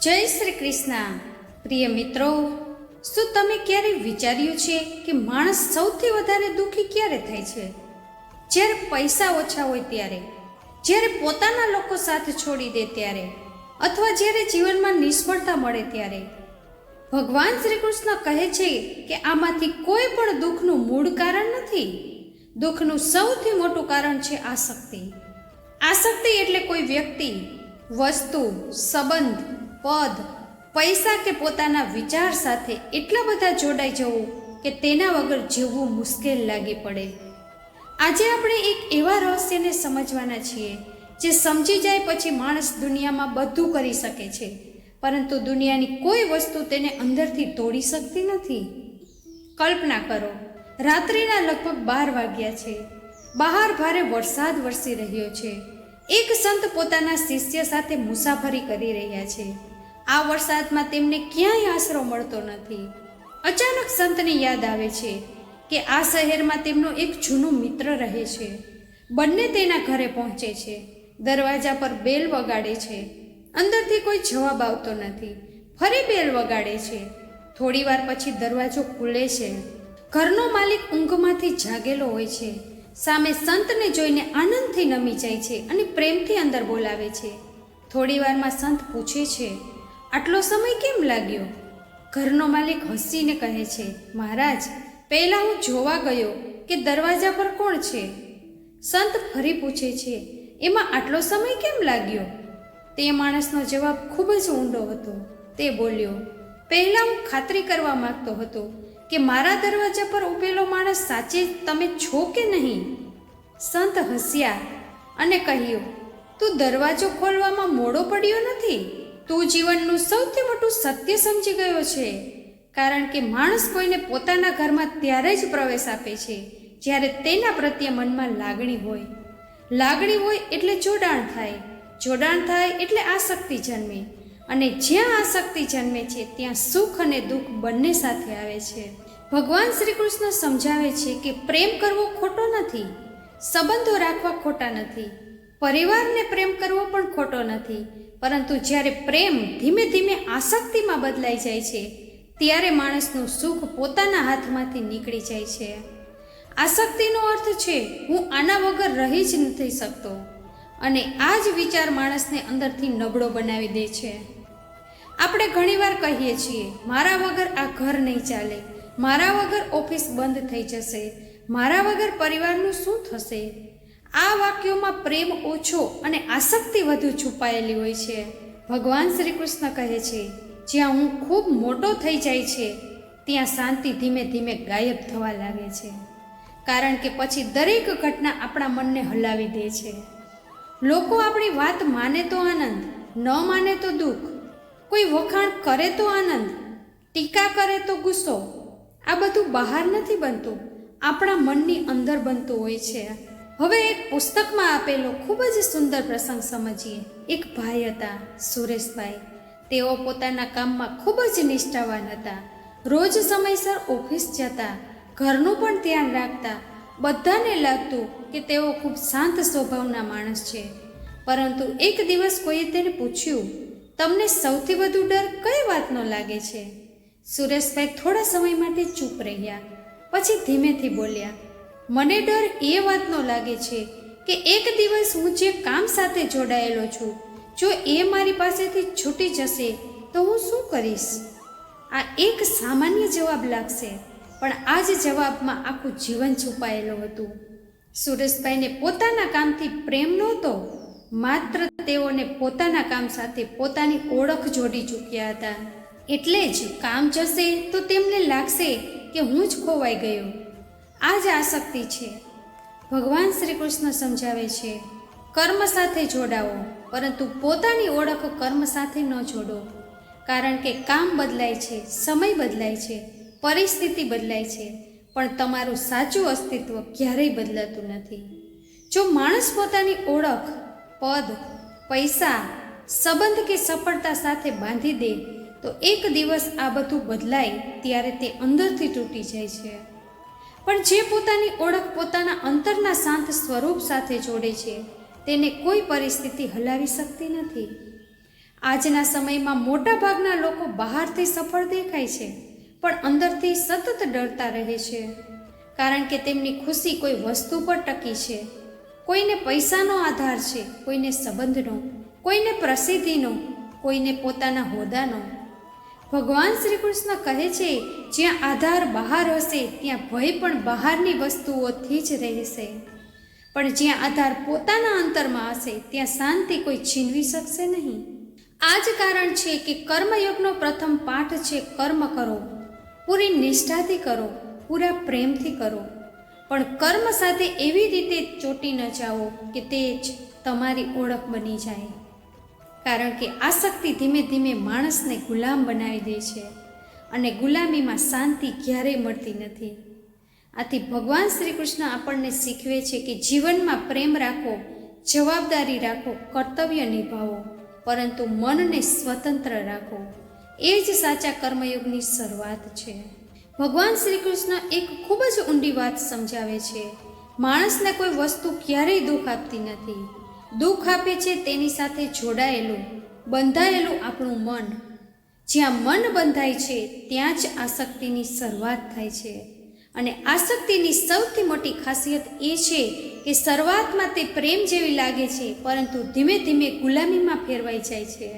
જય શ્રી કૃષ્ણ. પ્રિય મિત્રો, શું તમે ક્યારે વિચાર્યું છે કે માણસ સૌથી વધારે દુઃખી ક્યારે થાય છે? જ્યારે પૈસા ઓછા હોય ત્યારે, જ્યારે પોતાના લોકો સાથ છોડી દે ત્યારે, અથવા જ્યારે જીવનમાં નિષ્ફળતા મળે ત્યારે. ભગવાન શ્રી કૃષ્ણ કહે છે કે આમાંથી કોઈ પણ દુઃખનું મૂળ કારણ નથી. દુઃખનું સૌથી મોટું કારણ છે આસક્તિ. આસક્તિ એટલે કોઈ વ્યક્તિ, વસ્તુ, સંબંધ, પદ, પૈસા કે પોતાના વિચાર સાથે એટલા બધા જોડાઈ જવું કે તેના વગર જીવવું મુશ્કેલ લાગી પડે. આજે આપણે એક એવા રહસ્યને સમજવાના છીએ જે સમજી જાય પછી માણસ દુનિયામાં બધું કરી શકે છે, પરંતુ દુનિયાની કોઈ વસ્તુ તેને અંદરથી તોડી શકતી નથી. કલ્પના કરો, રાત્રિના લગભગ 12 વાગ્યા છે. બહાર ભારે વરસાદ વરસી રહ્યો છે. એક સંત પોતાના શિષ્ય સાથે મુસાફરી કરી રહ્યા છે. આ વરસાદમાં તેમને ક્યાંય આશરો મળતો નથી. અચાનક સંતને યાદ આવે છે કે આ શહેરમાં તેમનો એક જૂનો મિત્ર રહે છે. બંને તેના ઘરે પહોંચે છે. દરવાજા પર બેલ વગાડે છે. અંદરથી કોઈ જવાબ આવતો નથી. ફરી બેલ વગાડે છે. થોડી વાર પછી દરવાજો ખુલે છે. ઘરનો માલિક ઊંઘમાંથી જાગેલો હોય છે. સામે સંતને જોઈને આનંદથી નમી જાય છે અને પ્રેમથી અંદર બોલાવે છે. થોડી વારમાં સંત પૂછે છે, આટલો સમય કેમ લાગ્યો? ઘરનો માલિક હસીને કહે છે, મહારાજ, પહેલાં હું જોવા ગયો કે દરવાજા પર કોણ છે. સંત ફરી પૂછે છે, એમાં આટલો સમય કેમ લાગ્યો? તે માણસનો જવાબ ખૂબ જ ઊંડો હતો. તે બોલ્યો, પહેલાં હું ખાતરી કરવા માંગતો હતો કે મારા દરવાજા પર ઊભેલો માણસ સાચે તમે છો કે નહીં. સંત હસ્યા અને કહ્યું, તું દરવાજો ખોલવામાં મોડો પડ્યો નથી. તું જીવનનું સૌથી મોટું સત્ય સમજી ગયો છે. કારણ કે માણસ કોઈને પોતાના ઘરમાં ત્યારે જ પ્રવેશ આપે છે જ્યારે તેના પ્રત્યે મનમાં લાગણી હોય. લાગણી હોય એટલે જોડાણ થાય. જોડાણ થાય એટલે આસક્તિ જન્મે. અને જ્યાં આસક્તિ જન્મે છે ત્યાં સુખ અને દુઃખ બંને સાથે આવે છે. ભગવાન શ્રી કૃષ્ણ સમજાવે છે કે પ્રેમ કરવો ખોટો નથી. સંબંધો રાખવા ખોટા નથી. પરિવારને પ્રેમ કરવો પણ ખોટો નથી. પરંતુ જ્યારે પ્રેમ ધીમે ધીમે આસક્તિમાં બદલાઈ જાય છે ત્યારે માણસનું સુખ પોતાના હાથમાંથી નીકળી જાય છે. આસક્તિનો અર્થ છે હું આના વગર રહી જ નથી શકતો. અને આ જ વિચાર માણસને અંદરથી નબળો બનાવી દે છે. આપણે ઘણીવાર કહીએ છીએ, મારા વગર આ ઘર નહીં ચાલે, મારા વગર ઓફિસ બંધ થઈ જશે, મારા વગર પરિવારનું શું થશે. આ વાક્યોમાં પ્રેમ ઓછો અને આસક્તિ વધુ છુપાયેલી હોય છે. ભગવાન શ્રી કૃષ્ણ કહે છે, જ્યાં હું ખૂબ મોટો થઈ જાય છે ત્યાં શાંતિ ધીમે ધીમે ગાયબ થવા લાગે છે. કારણ કે પછી દરેક ઘટના આપણા મનને હલાવી દે છે. લોકો આપણી વાત માને તો આનંદ, ન માને તો દુઃખ. કોઈ વખાણ કરે તો આનંદ, ટીકા કરે તો ગુસ્સો. આ બધું બહાર નથી બનતું, આપણા મનની અંદર બનતું હોય છે. હવે એક પુસ્તકમાં આપેલો ખૂબ જ સુંદર પ્રસંગ સમજીએ. એક ભાઈ હતા, સુરેશભાઈ. તેઓ પોતાના કામમાં ખૂબ જ નિષ્ઠાવાન હતા. રોજ સમયસર ઓફિસ જતા, ઘરનું પણ ધ્યાન રાખતા. બધાને લાગતું કે તેઓ ખૂબ શાંત સ્વભાવના માણસ છે. પરંતુ એક દિવસ કોઈએ તેને પૂછ્યું, તમને સૌથી વધુ ડર કઈ વાતનો લાગે છે? સુરેશભાઈ થોડા સમય માટે ચૂપ રહ્યા. પછી ધીમેથી બોલ્યા, મને ડર એ વાતનો લાગે છે કે એક દિવસ હું જે કામ સાથે જોડાયેલો છું, જો એ મારી પાસેથી છૂટી જશે તો હું શું કરીશ? આ એક સામાન્ય જવાબ લાગશે, પણ આ જ જવાબમાં આખું જીવન છુપાયેલું હતું. સુરેશભાઈને પોતાના કામથી પ્રેમ નહોતો, માત્ર તેઓને પોતાના કામ સાથે પોતાની ઓળખ જોડી ચૂક્યા હતા. એટલે જ કામ જશે તો તેમને લાગશે કે હું જ ખોવાઈ ગયો. આ જ આસક્તિ છે. ભગવાન શ્રી કૃષ્ણ સમજાવે છે, કર્મ સાથે જોડાવો, પરંતુ પોતાની ઓળખ કર્મ સાથે ન જોડો. કારણ કે કામ બદલાય છે, સમય બદલાય છે, પરિસ્થિતિ બદલાય છે, પણ તમારું સાચું અસ્તિત્વ ક્યારેય બદલાતું નથી. જો માણસ પોતાની ઓળખ, પદ, પૈસા, સંબંધ કે સફળતા સાથે બાંધી દે તો એક દિવસ આ બધું બદલાય ત્યારે તે અંદરથી તૂટી જાય છે. પણ જે પોતાની ઓળખ પોતાના અંતરના શાંત સ્વરૂપ સાથે જોડે છે તેને કોઈ પરિસ્થિતિ હલાવી શકતી નથી. આજના સમયમાં મોટાભાગના લોકો બહારથી સફળ દેખાય છે, પણ અંદરથી સતત ડરતા રહે છે, કારણ કે તેમની ખુશી કોઈ વસ્તુ પર ટકી છે. કોઈને પૈસાનો આધાર છે, કોઈને સંબંધનો, કોઈને પ્રસિદ્ધિનો, કોઈને પોતાના હોદ્દાનો. ભગવાન શ્રી કૃષ્ણ કહે છે, જ્યાં આધાર બહાર હશે ત્યાં ભય પણ બહારની વસ્તુઓથી જ રહેશે, પણ જ્યાં આધાર પોતાના અંતરમાં હશે ત્યાં શાંતિ કોઈ છીનવી શકશે નહીં. આ જ કારણ છે કે કર્મયોગનો પ્રથમ પાઠ છે કર્મ કરો, પૂરી નિષ્ઠાથી કરો, પૂરા પ્રેમથી કરો, પણ કર્મ સાથે એવી રીતે ચોંટી ન જાઓ કે તે જ તમારી ઓળખ બની જાય, કારણ કે આસક્તિ ધીમે ધીમે માણસને ગુલામ બનાવી દે છે અને ગુલામીમાં શાંતિ ક્યારેય મળતી નથી. આથી ભગવાન શ્રી કૃષ્ણ આપણને શીખવે છે કે જીવનમાં પ્રેમ રાખો, જવાબદારી રાખો, કર્તવ્ય નિભાવો, પરંતુ મનને સ્વતંત્ર રાખો. એ જ સાચા કર્મયોગની શરૂઆત છે. ભગવાન શ્રી કૃષ્ણ એક ખૂબ જ ઊંડી વાત સમજાવે છે. માણસને કોઈ વસ્તુ ક્યારેય દુઃખ આપતી નથી. દુઃખ આપે છે તેની સાથે જોડાયેલું, બંધાયેલું આપણું મન. જ્યાં મન બંધાય છે ત્યાં જ આસક્તિની શરૂઆત થાય છે. અને આસક્તિની સૌથી મોટી ખાસિયત એ છે કે શરૂઆતમાં તે પ્રેમ જેવી લાગે છે, પરંતુ ધીમે ધીમે ગુલામીમાં ફેરવાઈ જાય છે.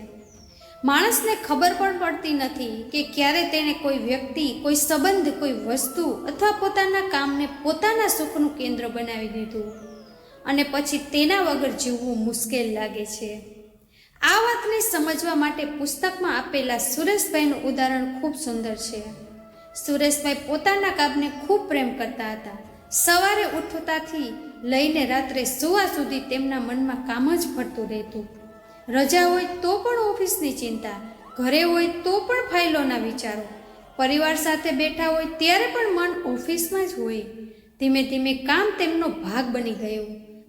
માણસને ખબર પણ પડતી નથી કે ક્યારે તેણે કોઈ વ્યક્તિ, કોઈ સંબંધ, કોઈ વસ્તુ અથવા પોતાના કામને પોતાના સુખનું કેન્દ્ર બનાવી દીધું અને પછી તેના વગર જીવવું મુશ્કેલ લાગે છે. આ વાતને સમજવા માટે પુસ્તકમાં આપેલા સુરેશભાઈનું ઉદાહરણ ખૂબ સુંદર છે. સુરેશભાઈ પોતાના કામને ખૂબ પ્રેમ કરતા હતા. સવારે ઉઠતાથી લઈને રાત્રે સૂવા સુધી તેમના મનમાં કામ જ ફરતું રહેતું. રજા હોય તો પણ ઓફિસની ચિંતા, ઘરે હોય તો પણ ફાઇલોના વિચારો, પરિવાર સાથે બેઠા હોય ત્યારે પણ મન ઓફિસમાં જ હોય. ધીમે ધીમે કામ તેમનો ભાગ બની ગયો.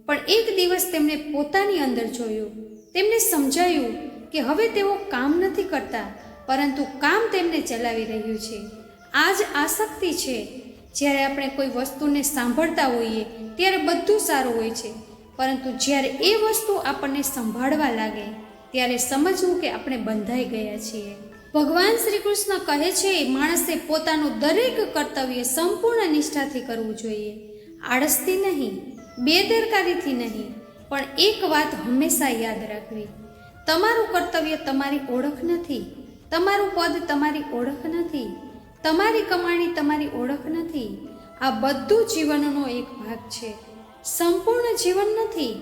પણ એક દિવસ તેમણે પોતાની અંદર જોયું. તેમને સમજાયું કે હવે તેઓ કામ નથી કરતા, પરંતુ કામ તેમને ચલાવી રહ્યું છે. આ જ આસક્તિ છે. જ્યારે આપણે કોઈ વસ્તુને સાંભળતા હોઈએ ત્યારે બધું સારું હોય છે, પરંતુ જ્યારે એ વસ્તુ આપણને સંભાળવા લાગે ત્યારે સમજવું કે આપણે બંધાઈ ગયા છીએ. ભગવાન શ્રી કૃષ્ણ કહે છે, માણસે પોતાનું દરેક કર્તવ્ય સંપૂર્ણ નિષ્ઠાથી કરવું જોઈએ. આળસથી નહીં, બેદરકારીથી નહીં, પણ એક વાત હંમેશા યાદ રાખવી: તમારું કર્તવ્ય તમારી ઓળખ નથી, તમારું પદ તમારી ઓળખ નથી, તમારી કમાણી તમારી ઓળખ નથી. આ બધું જીવનનો એક ભાગ છે, સંપૂર્ણ જીવન નથી.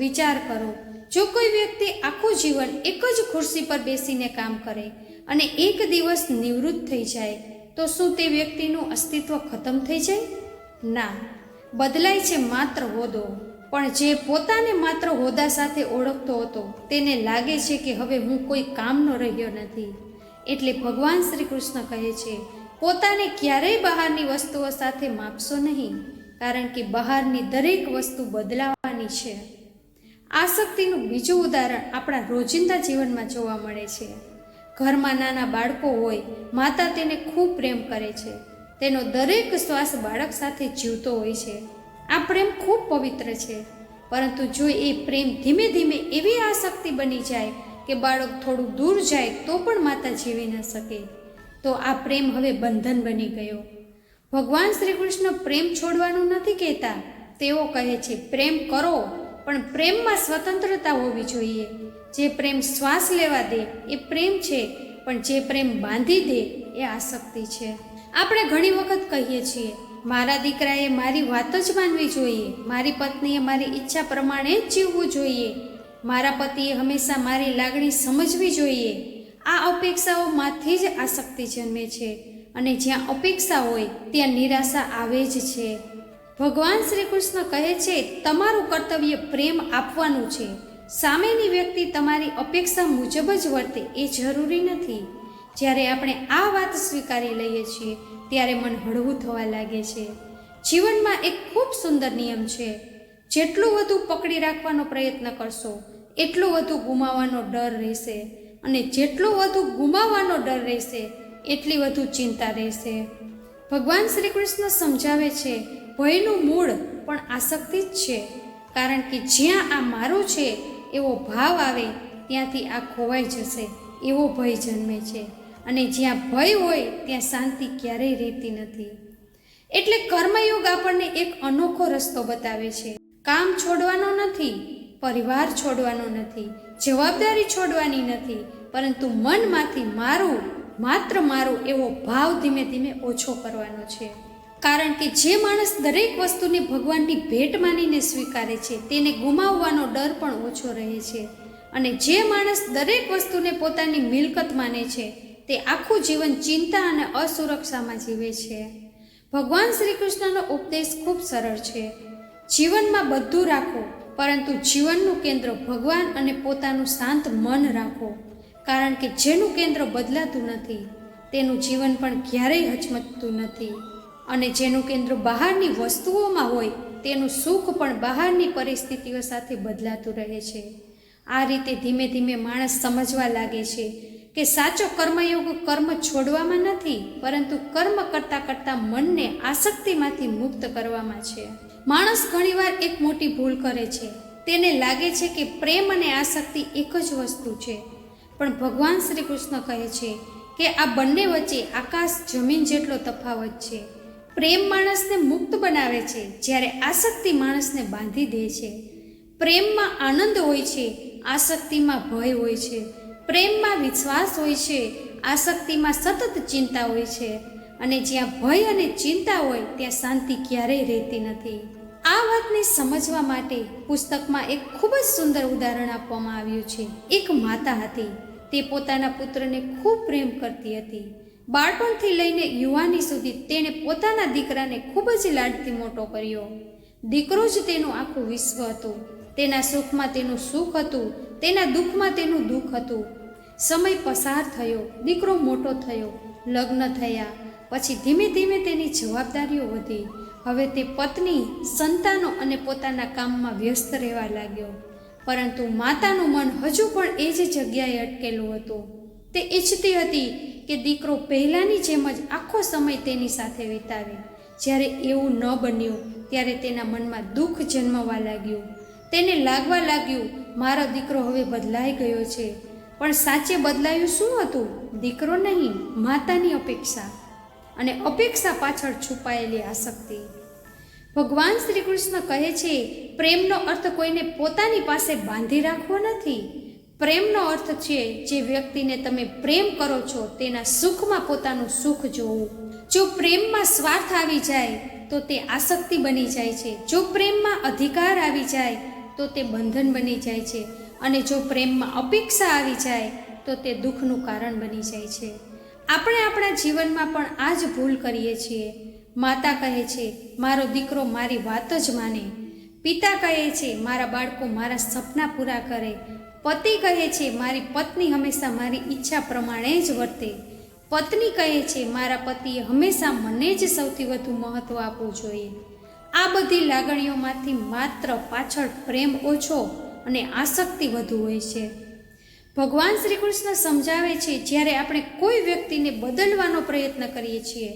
વિચાર કરો, જો કોઈ વ્યક્તિ આખું જીવન એક જ ખુરશી પર બેસીને કામ કરે અને એક દિવસ નિવૃત્ત થઈ જાય, તો શું તે વ્યક્તિનું અસ્તિત્વ ખતમ થઈ જાય? ના, બદલાય છે માત્ર હોદ્દો. પણ જે પોતાને માત્ર હોદ્દા સાથે ઓળખતો હતો તેને લાગે છે કે હવે હું કોઈ કામનો રહ્યો નથી. એટલે ભગવાન શ્રી કૃષ્ણ કહે છે, પોતાને ક્યારેય બહારની વસ્તુઓ સાથે માપશો નહીં, કારણ કે બહારની દરેક વસ્તુ બદલાવાની છે. આસક્તિનું બીજું ઉદાહરણ આપણા રોજિંદા જીવનમાં જોવા મળે છે. ઘરમાં નાના બાળકો હોય, માતા તેને ખૂબ પ્રેમ કરે છે. તેનો દરેક શ્વાસ બાળક સાથે જીવતો હોય છે. આ પ્રેમ ખૂબ પવિત્ર છે, પરંતુ જો એ પ્રેમ ધીમે ધીમે એવી આસક્તિ બની જાય કે બાળક થોડું દૂર જાય તો પણ માતા જીવી ન શકે, તો આ પ્રેમ હવે બંધન બની ગયો. ભગવાન શ્રી કૃષ્ણ પ્રેમ છોડવાનું નથી કહેતા. તેઓ કહે છે, પ્રેમ કરો, પણ પ્રેમમાં સ્વતંત્રતા હોવી જોઈએ. જે પ્રેમ શ્વાસ લેવા દે એ પ્રેમ છે, પણ જે પ્રેમ બાંધી દે એ આસક્તિ છે. આપણે ઘણી વખત કહીએ છીએ, મારા દીકરાએ મારી વાત જ માનવી જોઈએ, મારી પત્નીએ મારી ઈચ્છા પ્રમાણે જ જીવવું જોઈએ, મારા પતિએ હંમેશા મારી લાગણી સમજવી જોઈએ. આ અપેક્ષાઓમાંથી જ આસક્તિ જન્મે છે, અને જ્યાં અપેક્ષા હોય ત્યાં નિરાશા આવે જ છે. ભગવાન શ્રી કૃષ્ણ કહે છે, તમારું કર્તવ્ય પ્રેમ આપવાનું છે. સામેની વ્યક્તિ તમારી અપેક્ષા મુજબ જ વર્તે એ જરૂરી નથી. જ્યારે આપણે આ વાત સ્વીકારી લઈએ છીએ ત્યારે મન હળવું થવા લાગે છે. જીવનમાં એક ખૂબ સુંદર નિયમ છે: જેટલું વધુ પકડી રાખવાનો પ્રયત્ન કરશો એટલું વધુ ગુમાવવાનો ડર રહેશે, અને જેટલો વધુ ગુમાવવાનો ડર રહેશે એટલી વધુ ચિંતા રહેશે. ભગવાન શ્રી કૃષ્ણ સમજાવે છે, ભયનું મૂળ પણ આસક્તિ જ છે, કારણ કે જ્યાં આ મારું છે એવો ભાવ આવે ત્યાંથી આ ખોવાઈ જશે એવો ભય જન્મે છે. અને જ્યાં ભય હોય ત્યાં શાંતિ ક્યારેય રહેતી નથી. એટલે કર્મયોગ આપણને એક અનોખો રસ્તો બતાવે છે. કામ છોડવાનો નથી, પરિવાર છોડવાનો નથી, જવાબદારી છોડવાની નથી, પરંતુ મનમાંથી મારું, માત્ર મારું એવો ભાવ ધીમે ધીમે ઓછો કરવાનો છે. કારણ કે જે માણસ દરેક વસ્તુને ભગવાનની ભેટ માનીને સ્વીકારે છે તેને ગુમાવવાનો ડર પણ ઓછો રહે છે. અને જે માણસ દરેક વસ્તુને પોતાની મિલકત માને છે તે આખું જીવન ચિંતા અને અસુરક્ષામાં જીવે છે. ભગવાન શ્રી કૃષ્ણનો ઉપદેશ ખૂબ સરળ છે. જીવનમાં બધું રાખો, પરંતુ જીવનનું કેન્દ્ર ભગવાન અને પોતાનું શાંત મન રાખો. કારણ કે જેનું કેન્દ્ર બદલાતું નથી તેનું જીવન પણ ક્યારેય હચમચતું નથી. અને જેનું કેન્દ્ર બહારની વસ્તુઓમાં હોય તેનું સુખ પણ બહારની પરિસ્થિતિઓ સાથે બદલાતું રહે છે. આ રીતે ધીમે ધીમે માણસ સમજવા લાગે છે કે સાચો કર્મયોગ કર્મ છોડવામાં નથી, પરંતુ કર્મ કરતાં કરતાં મનને આસક્તિમાંથી મુક્ત કરવામાં છે. માણસ ઘણીવાર એક મોટી ભૂલ કરે છે. તેને લાગે છે કે પ્રેમ અને આસક્તિ એક જ વસ્તુ છે. પણ ભગવાન શ્રી કૃષ્ણ કહે છે કે આ બંને વચ્ચે આકાશ જમીન જેટલો તફાવત છે. પ્રેમ માણસને મુક્ત બનાવે છે, જ્યારે આસક્તિ માણસને બાંધી દે છે. પ્રેમમાં આનંદ હોય છે, આસક્તિમાં ભય હોય છે. પ્રેમમાં વિશ્વાસ હોય છે, આસક્તિમાં સતત ચિંતા હોય છે. અને જ્યાં ભય અને ચિંતા હોય ત્યાં શાંતિ ક્યારેય રહેતી નથી. આ વાતને સમજવા માટે પુસ્તકમાં એક ખૂબ જ સુંદર ઉદાહરણ આપવામાં આવ્યું છે. એક માતા હતી. તે પોતાના પુત્રને ખૂબ પ્રેમ કરતી હતી. બાળપણથી લઈને યુવાની સુધી તેણે પોતાના દીકરાને ખૂબ જ લાડથી મોટો કર્યો. દીકરો જ તેનું આખું વિશ્વ હતું. તેના સુખમાં તેનું સુખ હતું, તેના દુઃખમાં તેનું દુઃખ હતું. સમય પસાર થયો, દીકરો મોટો થયો, લગ્ન થયા. પછી ધીમે ધીમે તેની જવાબદારીઓ વધી. હવે તે પત્ની, સંતાનો અને પોતાના કામમાં વ્યસ્ત રહેવા લાગ્યો. પરંતુ માતાનું મન હજુ પણ એ જ જગ્યાએ અટકેલું હતું. તે ઈચ્છતી હતી કે દીકરો પહેલાંની જેમ જ આખો સમય તેની સાથે વિતાવે. જ્યારે એવું ન બન્યું ત્યારે તેના મનમાં દુઃખ જન્મવા લાગ્યું. તેને લાગવા લાગ્યું, મારો દીકરો હવે બદલાઈ ગયો છે. પણ સાચે બદલાયું શું હતું? દીકરો નહીં, માતાની અપેક્ષા. અને અપેક્ષા પાછળ છુપાયેલી આસક્તિ. ભગવાન શ્રી કૃષ્ણ કહે છે, પ્રેમનો અર્થ કોઈને પોતાની પાસે બાંધી રાખવો નથી. પ્રેમનો અર્થ છે જે વ્યક્તિને તમે પ્રેમ કરો છો તેના સુખમાં પોતાનું સુખ જોવું. જો પ્રેમમાં સ્વાર્થ આવી જાય તો તે આસક્તિ બની જાય છે. જો પ્રેમમાં અધિકાર આવી જાય તો તે બંધન બની જાય છે. અને જો પ્રેમમાં અપેક્ષા આવી જાય તો તે દુઃખનું કારણ બની જાય છે. આપણે આપણા જીવનમાં પણ આ જ ભૂલ કરીએ છીએ. માતા કહે છે, મારો દીકરો મારી વાત જ માને. પિતા કહે છે, મારા બાળકો મારા સપના પૂરા કરે. પતિ કહે છે, મારી પત્ની હંમેશા મારી ઈચ્છા પ્રમાણે જ વર્તે. પત્ની કહે છે, મારા પતિએ હંમેશા મને જ સૌથી વધુ મહત્ત્વ આપવું જોઈએ. આ બધી લાગણીઓમાંથી માત્ર પાછળ પ્રેમ ઓછો અને આસક્તિ વધુ હોય છે. ભગવાન શ્રી કૃષ્ણ સમજાવે છે, જ્યારે આપણે કોઈ વ્યક્તિને બદલવાનો પ્રયત્ન કરીએ છીએ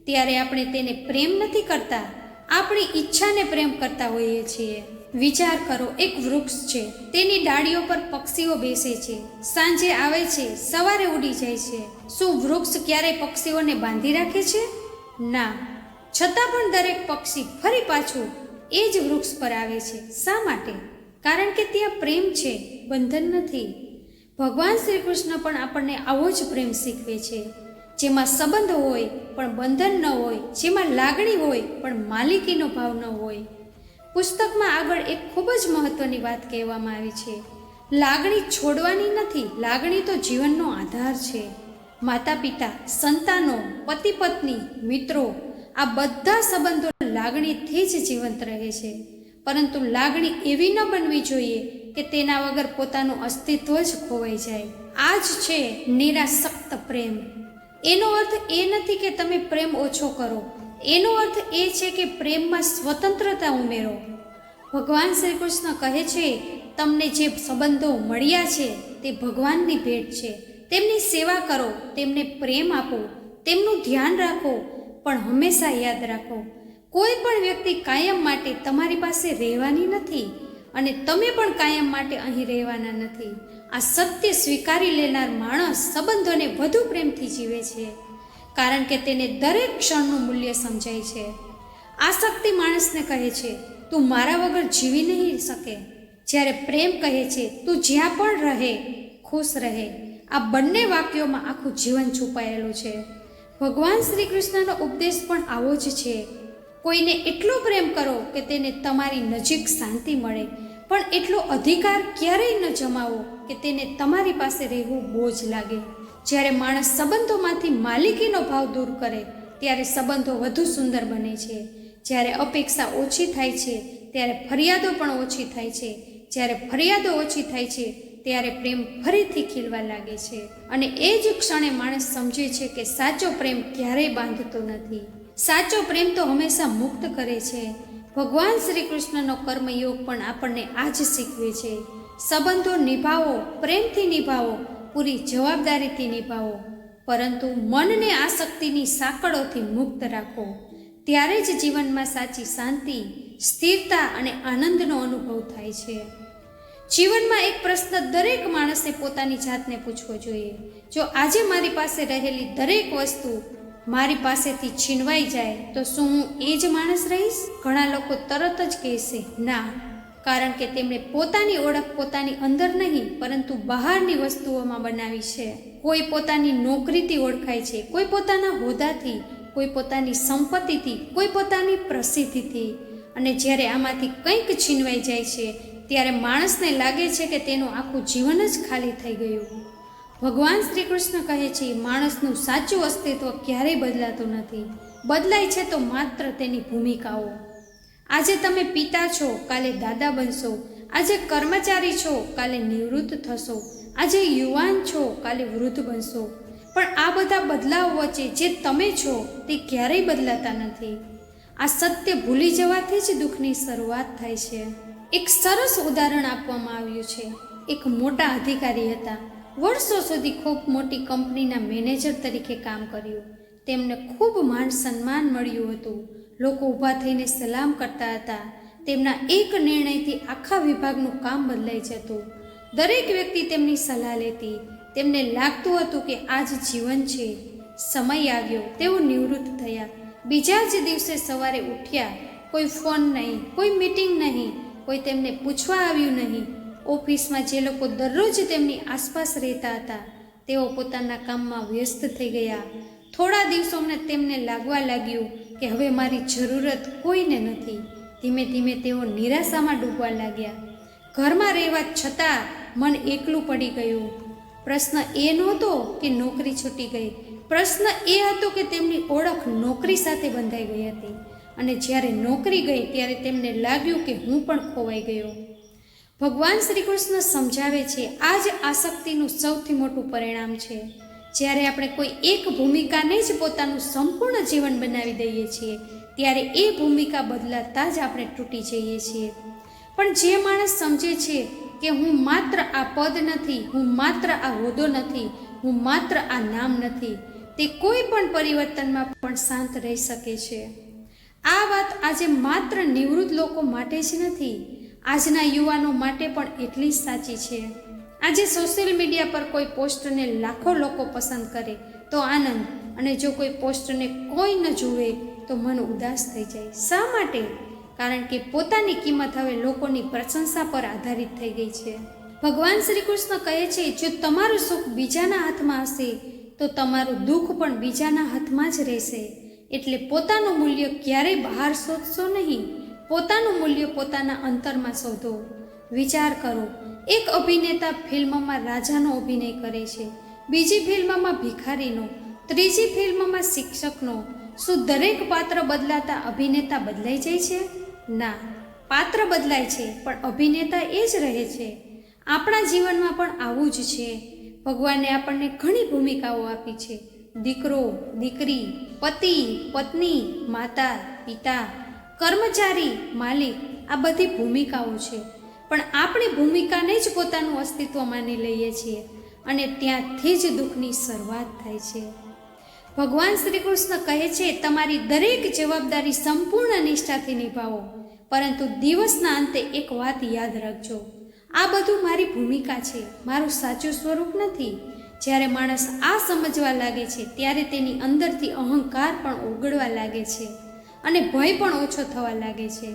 ત્યારે આપણે તેને પ્રેમ નથી કરતા, આપણી ઈચ્છાને પ્રેમ કરતા હોઈએ છીએ. વિચાર કરો, એક વૃક્ષ છે, તેની ડાળીઓ પર પક્ષીઓ બેસે છે, સાંજે આવે છે, સવારે ઉડી જાય છે. શું વૃક્ષ ક્યારેય પક્ષીઓને બાંધી રાખે છે? ના. છતાં પણ દરેક પક્ષી ફરી પાછું એ જ વૃક્ષ પર આવે છે. શા માટે? કારણ કે ત્યાં પ્રેમ છે, બંધન નથી. ભગવાન શ્રી કૃષ્ણ પણ આપણને આવો જ પ્રેમ શીખવે છે, જેમાં સંબંધ હોય પણ બંધન ન હોય, જેમાં લાગણી હોય પણ માલિકીનો ભાવ ન હોય. પુસ્તકમાં આગળ એક ખૂબ જ મહત્વની વાત કહેવામાં આવી છે. લાગણી છોડવાની નથી, લાગણી તો જીવનનો આધાર છે. માતા પિતા, સંતાનો, પતિ પત્ની, મિત્રો, આ બધા સંબંધો લાગણીથી જ જીવંત રહે છે. પરંતુ લાગણી એવી ન બનવી જોઈએ કે તેના વગર પોતાનું અસ્તિત્વ જ ખોવાઈ જાય. આ જ છે નિરાસક્ત પ્રેમ. એનો અર્થ એ નથી કે તમે પ્રેમ ઓછો કરો. એનો અર્થ એ છે કે પ્રેમમાં સ્વતંત્રતા ઉમેરો. ભગવાન શ્રી કૃષ્ણ કહે છે, તમને જે સંબંધો મળ્યા છે તે ભગવાનની ભેટ છે. તેમની સેવા કરો, તેમને પ્રેમ આપો, તેમનું ધ્યાન રાખો. પણ હંમેશા યાદ રાખો, કોઈ પણ વ્યક્તિ કાયમ માટે તમારી પાસે રહેવાની નથી અને તમે પણ કાયમ માટે અહીં રહેવાના નથી. આ સત્ય સ્વીકારી લેનાર માણસ સંબંધોને વધુ પ્રેમથી જીવે છે, કારણ કે તેને દરેક ક્ષણનું મૂલ્ય સમજાય છે. આસક્તિ માણસને કહે છે, તું મારા વગર જીવી નહીં શકે, જ્યારે પ્રેમ કહે છે, તું જ્યાં પણ રહે ખુશ રહે. આ બંને વાક્યોમાં આખું જીવન છુપાયેલું છે. ભગવાન શ્રી કૃષ્ણનો ઉપદેશ પણ આવો જ છે. કોઈને એટલો પ્રેમ કરો કે તેને તમારી નજીક શાંતિ મળે, પણ એટલો અધિકાર ક્યારેય ન જમાવો કે તેને તમારી પાસે રહેવું બોજ લાગે. જ્યારે માણસ સંબંધોમાંથી માલિકીનો ભાવ દૂર કરે ત્યારે સંબંધો વધુ સુંદર બને છે. જ્યારે અપેક્ષા ઓછી થાય છે ત્યારે ફરિયાદો પણ ઓછી થાય છે. જ્યારે ફરિયાદો ઓછી થાય છે ત્યારે પ્રેમ ફરીથી ખીલવા લાગે છે. અને એ જ ક્ષણે માણસ સમજે છે કે સાચો પ્રેમ ક્યારેય બાંધતો નથી. સાચો પ્રેમ તો હંમેશા મુક્ત કરે છે. ભગવાન શ્રી કૃષ્ણનો કર્મયોગ પણ આપણને આ જ શીખવે છે. સંબંધો નિભાવો, પ્રેમથી નિભાવો, પૂરી જવાબદારીથી નિભાવો, પરંતુ મનને આસક્તિની સાંકળોથી મુક્ત રાખો. ત્યારે જ જીવનમાં સાચી શાંતિ, સ્થિરતા અને આનંદનો અનુભવ થાય છે. જીવનમાં એક પ્રશ્ન દરેક માણસે પોતાની જાતને પૂછવો જોઈએ. જો આજે મારી પાસે રહેલી દરેક વસ્તુ મારી પાસેથી છીનવાઈ જાય તો શું હું એ જ માણસ રહીશ? ઘણા લોકો તરત જ કહેશે ના, કારણ કે તેમણે પોતાની ઓળખ પોતાની અંદર નહીં પરંતુ બહારની વસ્તુઓમાં બનાવી છે. કોઈ પોતાની નોકરીથી ઓળખાય છે, કોઈ પોતાના હોદ્દાથી, કોઈ પોતાની સંપત્તિથી, કોઈ પોતાની પ્રસિદ્ધિથી. અને જ્યારે આમાંથી કંઈક છીનવાઈ જાય છે ત્યારે માણસને લાગે છે કે તેનું આખું જીવન જ ખાલી થઈ ગયું. ભગવાન શ્રી કૃષ્ણ કહે છે, માણસનું સાચું અસ્તિત્વ ક્યારેય બદલાતું નથી. બદલાય છે તો માત્ર તેની ભૂમિકાઓ. આજે તમે પિતા છો, કાલે દાદા બનશો. આજે કર્મચારી છો, કાલે નિવૃત્ત થશો. આજે યુવાન છો, કાલે વૃદ્ધ બનશો. પણ આ બધા બદલાવ વચ્ચે જે તમે છો તે ક્યારેય બદલાતા નથી. આ સત્ય ભૂલી જવાથી જ દુઃખની શરૂઆત થાય છે. એક સરસ ઉદાહરણ આપવામાં આવ્યું છે. એક મોટા અધિકારી હતા. વર્ષો સુધી ખૂબ મોટી કંપનીના મેનેજર તરીકે કામ કર્યું. તેમને ખૂબ માન સન્માન મળ્યું હતું. લોકો ઊભા થઈને સલામ કરતા હતા. તેમના એક નિર્ણયથી આખા વિભાગનું કામ બદલાઈ જતું. દરેક વ્યક્તિ તેમની સલાહ લેતી. તેમને લાગતું હતું કે આ જ જીવન છે. સમય આવ્યો, તેઓ નિવૃત્ત થયા. બીજા જ દિવસે સવારે ઉઠ્યા. કોઈ ફોન નહીં, કોઈ મીટિંગ નહીં, કોઈ તેમને પૂછવા આવ્યું નહીં. ઓફિસમાં જે લોકો દરરોજ તેમની આસપાસ રહેતા હતા તેઓ પોતાના કામમાં વ્યસ્ત થઈ ગયા. થોડા દિવસોમાં તેમને લાગવા લાગ્યું કે હવે મારી જરૂરત કોઈને નથી. ધીમે ધીમે તેઓ નિરાશામાં ડૂબવા લાગ્યા. ઘરમાં રહેવા છતાં મન એકલું પડી ગયું. પ્રશ્ન એ નહોતો કે નોકરી છૂટી ગઈ, પ્રશ્ન એ હતો કે તેમની ઓળખ નોકરી સાથે બંધાઈ ગઈ હતી. અને જ્યારે નોકરી ગઈ ત્યારે તેમને લાગ્યું કે હું પણ ખોવાઈ ગયો. ભગવાન શ્રી કૃષ્ણ સમજાવે છે, આ જ આસક્તિનું સૌથી મોટું પરિણામ છે. જ્યારે આપણે કોઈ એક ભૂમિકાને જ પોતાનું સંપૂર્ણ જીવન બનાવી દઈએ છીએ ત્યારે એ ભૂમિકા બદલાતા જ આપણે તૂટી જઈએ છીએ. પણ જે માણસ સમજે છે કે હું માત્ર આ પદ નથી, હું માત્ર આ હોદ્દો નથી, હું માત્ર આ નામ નથી, તે કોઈ પણ પરિવર્તનમાં પણ શાંત રહી શકે છે. આ વાત આજે માત્ર નિવૃત્ત લોકો માટે જ નથી, આજના યુવાનો માટે પણ એટલી જ સાચી છે. આજે સોશિયલ મીડિયા પર કોઈ પોસ્ટને લાખો લોકો પસંદ કરે તો આનંદ, અને જો કોઈ પોસ્ટને કોઈ ન જુએ તો મન ઉદાસ થઈ જાય. શા માટે? કારણ કે પોતાની કિંમત હવે લોકોની પ્રશંસા પર આધારિત થઈ ગઈ છે. ભગવાન શ્રી કૃષ્ણ કહે છે, જો તમારું સુખ બીજાના હાથમાં હશે તો તમારું દુઃખ પણ બીજાના હાથમાં જ રહેશે. એટલે પોતાનું મૂલ્ય ક્યારેય બહાર શોધશો નહીં, પોતાનું મૂલ્ય પોતાના અંતરમાં શોધો. વિચાર કરો, એક અભિનેતા ફિલ્મમાં રાજાનો અભિનય કરે છે, બીજી ફિલ્મમાં ભિખારીનો, ત્રીજી ફિલ્મમાં શિક્ષકનો. શું દરેક પાત્ર બદલાતા અભિનેતા બદલાઈ જાય છે? ના, પાત્ર બદલાય છે પણ અભિનેતા એ જ રહે છે. આપણા જીવનમાં પણ આવું જ છે. ભગવાને આપણને ઘણી ભૂમિકાઓ આપી છે. દીકરો, દીકરી, પતિ, પત્ની, માતા, પિતા, કર્મચારી, માલિક, આ બધી ભૂમિકાઓ છે. પણ આપણી ભૂમિકાને જ પોતાનું અસ્તિત્વ માની લઈએ છીએ અને ત્યાંથી જ દુઃખની શરૂઆત થાય છે. ભગવાન શ્રી કૃષ્ણ કહે છે, તમારી દરેક જવાબદારી સંપૂર્ણ નિષ્ઠાથી નિભાવો, પરંતુ દિવસના અંતે એક વાત યાદ રાખજો, આ બધું મારી ભૂમિકા છે, મારું સાચું સ્વરૂપ નથી. જ્યારે માણસ આ સમજવા લાગે છે ત્યારે તેની અંદરથી અહંકાર પણ ઓગળવા લાગે છે અને ભય પણ ઓછો થવા લાગે છે.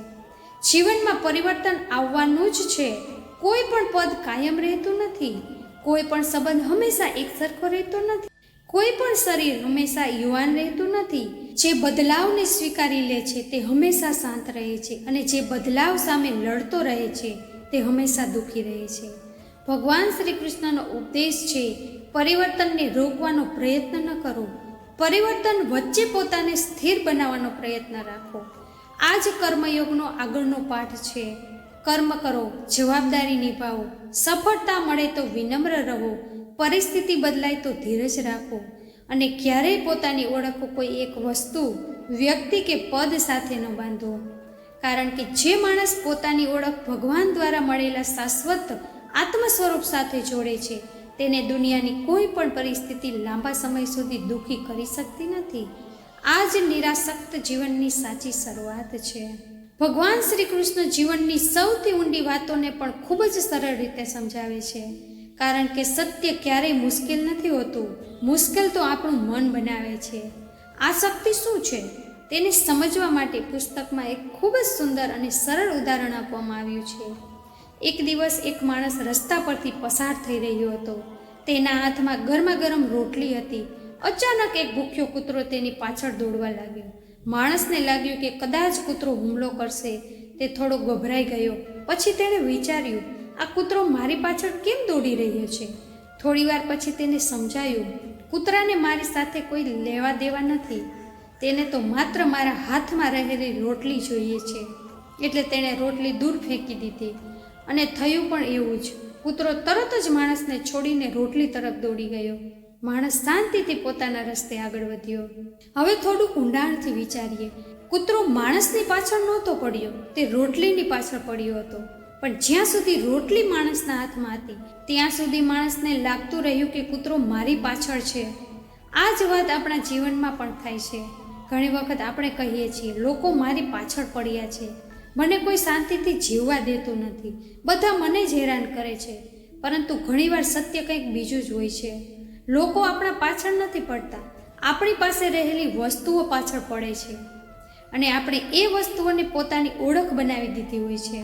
જીવનમાં પરિવર્તન આવવાનું જ છે. કોઈ પણ પદ કાયમ રહેતું નથી. કોઈ પણ સંબંધ હંમેશા એકસરખો રહેતો નથી. કોઈ પણ શરીર હંમેશા યુવાન રહેતું નથી. જે બદલાવને સ્વીકારી લે છે તે હંમેશા શાંત રહે છે અને જે બદલાવ સામે લડતો રહે છે તે હંમેશા દુઃખી રહે છે. ભગવાન શ્રી કૃષ્ણનો ઉપદેશ છે, પરિવર્તનને રોકવાનો પ્રયત્ન ન કરો, પરિવર્તન વચ્ચે પોતાને સ્થિર બનાવવાનો પ્રયત્ન રાખો. આ જ કર્મયોગનો આગળનો પાઠ છે. કર્મ કરો, જવાબદારી નિભાવો, સફળતા મળે તો વિનમ્ર રહો, પરિસ્થિતિ બદલાય તો ધીરજ રાખો અને ક્યારેય પોતાની ઓળખ કોઈ એક વસ્તુ, વ્યક્તિ કે પદ સાથે ન બાંધો. કારણ કે જે માણસ પોતાની ઓળખ ભગવાન દ્વારા મળેલા શાશ્વત આત્મ સ્વરૂપ સાથે જોડે છે તેને દુનિયાની કોઈ પણ પરિસ્થિતિ લાંબા સમય સુધી દુઃખી કરી શકતી નથી. આ જ નિરાસક્ત જીવનની સાચી શરૂઆત છે. ભગવાન શ્રી કૃષ્ણ જીવનની સૌથી ઊંડી વાતોને પણ ખૂબ જ સરળ રીતે સમજાવે છે. કારણ કે સત્ય ક્યારેય મુશ્કેલ નથી હોતું, મુશ્કેલ તો આપણું મન બનાવે છે. આસક્તિ શું છે તેને સમજવા માટે પુસ્તકમાં એક ખૂબ જ સુંદર અને સરળ ઉદાહરણ આપવામાં આવ્યું છે. એક દિવસ એક માણસ રસ્તા પરથી પસાર થઈ રહ્યો હતો. તેના હાથમાં ગરમા ગરમ રોટલી હતી. અચાનક એક ભૂખ્યો કૂતરો તેની પાછળ દોડવા લાગ્યો. માણસને લાગ્યું કે કદાચ કૂતરો હુમલો કરશે. તે થોડો ગભરાઈ ગયો. પછી તેણે વિચાર્યું, આ કૂતરો મારી પાછળ કેમ દોડી રહ્યો છે? થોડીવાર પછી તેને સમજાયું, કૂતરાને મારી સાથે કોઈ લેવા દેવા નથી. તેને તો માત્ર મારા હાથમાં રહેલી રોટલી જોઈએ છે. એટલે તેણે રોટલી દૂર ફેંકી દીધી અને થયું પણ એવું જ. કૂતરો તરત જ માણસને છોડીને રોટલી તરફ દોડી ગયો. માણસ શાંતિથી પોતાના રસ્તે આગળ વધ્યો. હવે થોડું ઊંડાણથી વિચારીએ. કૂતરો માણસની પાછળ નહોતો પડ્યો, તે રોટલીની પાછળ પડ્યો હતો. પણ જ્યાં સુધી રોટલી માણસના હાથમાં હતી ત્યાં સુધી માણસને લાગતું રહ્યું કે કૂતરો મારી પાછળ છે. આ જ વાત આપણા જીવનમાં પણ થાય છે. ઘણી વખત આપણે કહીએ છીએ, લોકો મારી પાછળ પડ્યા છે, મને કોઈ શાંતિથી જીવવા દેતું નથી, બધા મને જ હેરાન કરે છે. પરંતુ ઘણીવાર સત્ય કંઈક બીજું જ હોય છે. લોકો આપણા પાછળ નથી પડતા, આપણી પાસે રહેલી વસ્તુઓ પાછળ પડે છે અને આપણે એ વસ્તુઓને પોતાની ઓળખ બનાવી દીધી હોય છે.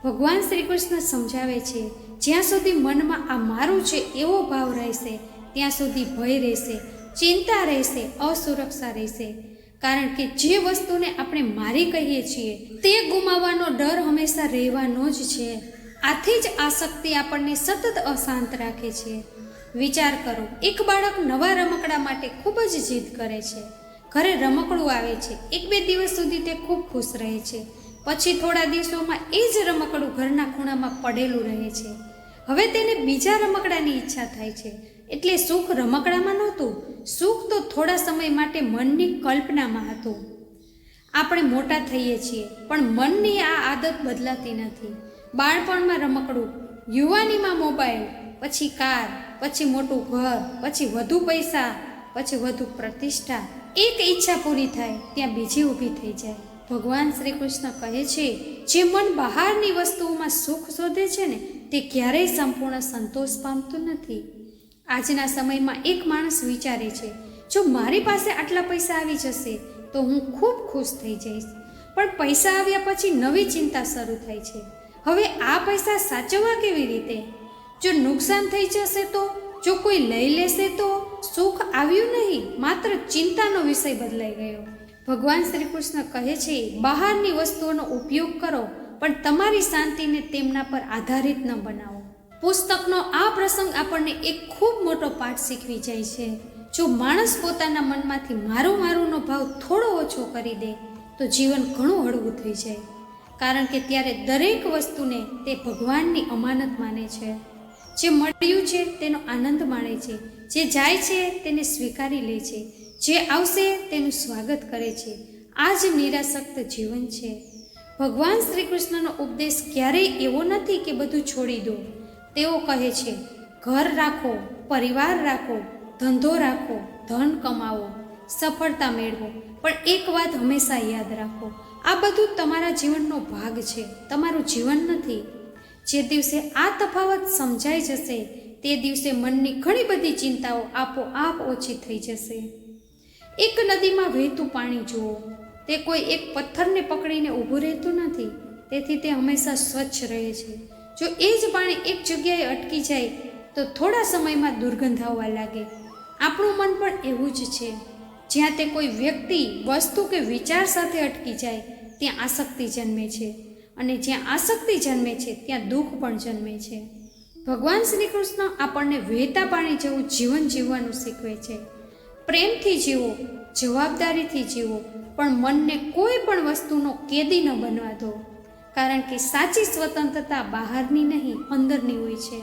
ભગવાન શ્રી કૃષ્ણ સમજાવે છે, જ્યાં સુધી મનમાં આ મારું છે એવો ભાવ રહેશે ત્યાં સુધી ભય રહેશે, ચિંતા રહેશે, અસુરક્ષા રહેશે. કારણ કે જે વસ્તુને આપણે મારી કહીએ છીએ તે ગુમાવવાનો ડર હંમેશા રહેવાનો જ છે. આથી જ આસક્તિ આપણને સતત અશાંત રાખે છે. વિચાર કરો, એક બાળક નવા રમકડા માટે ખૂબ જ જીદ કરે છે. ઘરે રમકડું આવે છે, 1-2 દિવસ સુધી તે ખૂબ ખુશ રહે છે. પછી થોડા દિવસોમાં એ જ રમકડું ઘરના ખૂણામાં પડેલું રહે છે. હવે તેને બીજા રમકડાની ઈચ્છા થાય છે. એટલે સુખ રમકડામાં નહોતું, સુખ તો થોડા સમય માટે મનની કલ્પનામાં હતું. આપણે મોટા થઈએ છીએ પણ મનની આ આદત બદલાતી નથી. બાળપણમાં રમકડું, યુવાનીમાં મોબાઈલ, પછી કાર, પછી મોટું ઘર, પછી વધુ પૈસા, પછી વધુ પ્રતિષ્ઠા. એક ઈચ્છા પૂરી થાય ત્યાં બીજી ઊભી થઈ જાય. ભગવાન શ્રી કૃષ્ણ કહે છે, જે મન બહારની વસ્તુઓમાં સુખ શોધે છે ને તે ક્યારેય સંપૂર્ણ સંતોષ પામતું નથી. આજના સમયમાં એક માણસ વિચારે છે, જો મારી પાસે આટલા પૈસા આવી જશે તો હું ખૂબ ખુશ થઈ જઈશ. પણ પૈસા આવ્યા પછી નવી ચિંતા શરૂ થાય છે. હવે આ પૈસા સાચવવા કેવી રીતે? જો નુકસાન થઈ જશે તો? જો કોઈ લઈ લેશે તો? સુખ આવ્યું નહીં, માત્ર ચિંતાનો વિષય બદલાઈ ગયો. ભગવાન શ્રી કૃષ્ણ કહે છે, બહારની વસ્તુઓનો ઉપયોગ કરો પણ તમારી શાંતિને તેમના પર આધારિત ન બનાવો. પુસ્તકનો આ પ્રસંગ આપણને એક ખૂબ મોટો પાઠ શીખવી જાય છે. જો માણસ પોતાના મનમાંથી મારું મારુંનો ભાવ થોડો ઓછો કરી દે તો જીવન ઘણું હળવું થઈ જાય. કારણ કે ત્યારે દરેક વસ્તુને તે ભગવાનની અમાનત માને છે. જે મળ્યું છે તેનો આનંદ માણે છે, જે જાય છે તેને સ્વીકારી લે છે, જે આવશે તેનું સ્વાગત કરે છે. આ જ નિરાસક્ત જીવન છે. ભગવાન શ્રી કૃષ્ણનો ઉપદેશ ક્યારેય એવો નથી કે બધું છોડી દો. તેઓ કહે છે, ઘર રાખો, પરિવાર રાખો, ધંધો રાખો, ધન કમાવો, સફળતા મેળવો, પણ એક વાત હંમેશા યાદ રાખો, આ બધું તમારા જીવનનો ભાગ છે, તમારું જીવન નથી. જે દિવસે આ તફાવત સમજાઈ જશે તે દિવસે મનની ઘણી બધી ચિંતાઓ આપોઆપ ઓછી થઈ જશે. એક નદીમાં વહેતું પાણી જુઓ, તે કોઈ એક પથ્થરને પકડીને ઊભું રહેતું નથી, તેથી તે હંમેશા સ્વચ્છ રહે છે. જો એ જ પાણી એક જગ્યાએ અટકી જાય તો થોડા સમયમાં દુર્ગંધ આવવા લાગે. આપણું મન પણ એવું જ છે. જ્યાં તે કોઈ વ્યક્તિ, વસ્તુ કે વિચાર સાથે અટકી જાય ત્યાં આસક્તિ જન્મે છે, અને જ્યાં આસક્તિ જન્મે છે ત્યાં દુઃખ પણ જન્મે છે. ભગવાન શ્રી કૃષ્ણ આપણને વહેતા પાણી જેવું જીવન જીવવાનું શીખવે છે. પ્રેમથી જીવો, જવાબદારીથી જીવો, પણ મનને કોઈ પણ વસ્તુનો કેદી ન બનવા દો, કારણ કે સાચી સ્વતંત્રતા બહારની નહીં, અંદરની હોય છે.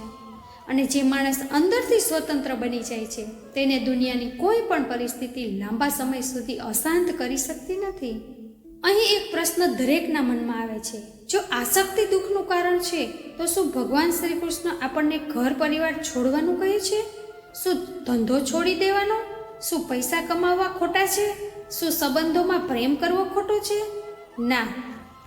અને જે માણસ અંદરથી સ્વતંત્ર બની જાય છે તેને દુનિયાની કોઈ પણ પરિસ્થિતિ લાંબા સમય સુધી અશાંત કરી શકતી નથી. અહીં એક પ્રશ્ન દરેકના મનમાં આવે છે, જો આસક્તિ દુઃખનું કારણ છે તો શું ભગવાન શ્રી કૃષ્ણ આપણને ઘર પરિવાર છોડવાનું કહે છે? શું ધંધો છોડી દેવાનો? શું પૈસા કમાવવા ખોટા છે? શું સંબંધોમાં પ્રેમ કરવો ખોટો છે? ના,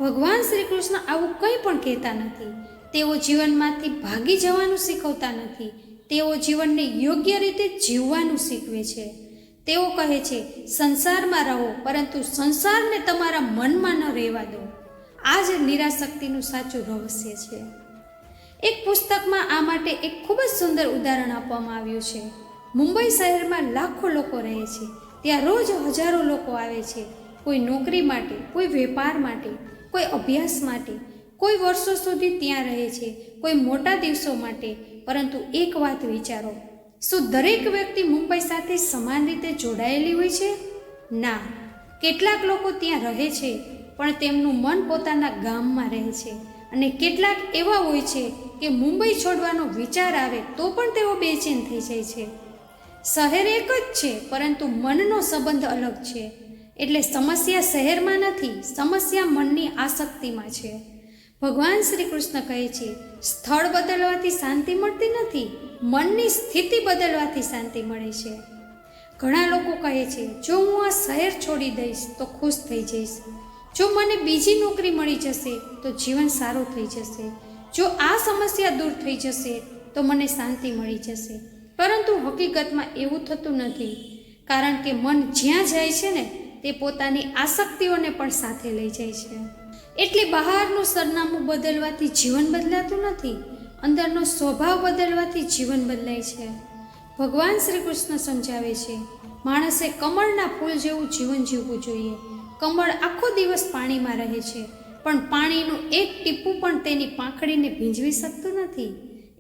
ભગવાન શ્રી કૃષ્ણ આવું કંઈ પણ કહેતા નથી. તેઓ જીવનમાંથી ભાગી જવાનું શીખવતા નથી. તેઓ જીવનને યોગ્ય રીતે જીવવાનું શીખવે છે. તેઓ કહે છે, સંસારમાં રહો, પરંતુ સંસારને તમારા મનમાં ન રહેવા દો. આ જ નિરાશક્તિનું સાચું રહસ્ય છે. એક પુસ્તકમાં આ માટે એક ખૂબ જ સુંદર ઉદાહરણ આપવામાં આવ્યું છે. મુંબઈ શહેરમાં લાખો લોકો રહે છે. ત્યાં રોજ હજારો લોકો આવે છે, કોઈ નોકરી માટે, કોઈ વેપાર માટે, કોઈ અભ્યાસ માટે, કોઈ વર્ષો સુધી ત્યાં રહે છે, કોઈ મોટા દિવસો માટે. પરંતુ એક વાત વિચારો, શું દરેક વ્યક્તિ મુંબઈ સાથે સમાન રીતે જોડાયેલી હોય છે? ના. કેટલાક લોકો ત્યાં રહે છે પણ તેમનું મન પોતાના ગામમાં રહે છે, અને કેટલાક એવા હોય છે કે મુંબઈ છોડવાનો વિચાર આવે તો પણ તેઓ બેચેન થઈ જાય છે. શહેર એક જ છે, પરંતુ મનનો સંબંધ અલગ છે. એટલે સમસ્યા શહેરમાં નથી, સમસ્યા મનની આસક્તિમાં છે. ભગવાન શ્રી કૃષ્ણ કહે છે, સ્થળ બદલવાથી શાંતિ મળતી નથી, મનની સ્થિતિ બદલવાથી શાંતિ મળે છે. ઘણા લોકો કહે છે, જો હું આ શહેર છોડી દઈશ તો ખુશ થઈ જઈશ, જો મને બીજી નોકરી મળી જશે તો જીવન સારું થઈ જશે, જો આ સમસ્યા દૂર થઈ જશે તો મને શાંતિ મળી જશે. પરંતુ હકીકતમાં એવું થતું નથી, કારણ કે મન જ્યાં જાય છે ને તે પોતાની આસક્તિઓને પણ સાથે લઈ જાય છે. એટલે બહારનું સરનામું બદલવાથી જીવન બદલાતું નથી, અંદરનો સ્વભાવ બદલવાથી જીવન બદલાય છે. ભગવાન શ્રી કૃષ્ણ સમજાવે છે, માણસે કમળના ફૂલ જેવું જીવન જીવવું જોઈએ. કમળ આખો દિવસ પાણીમાં રહે છે, પણ પાણીનું એક ટીપું પણ તેની પાંખડીને ભીંજવી શકતું નથી.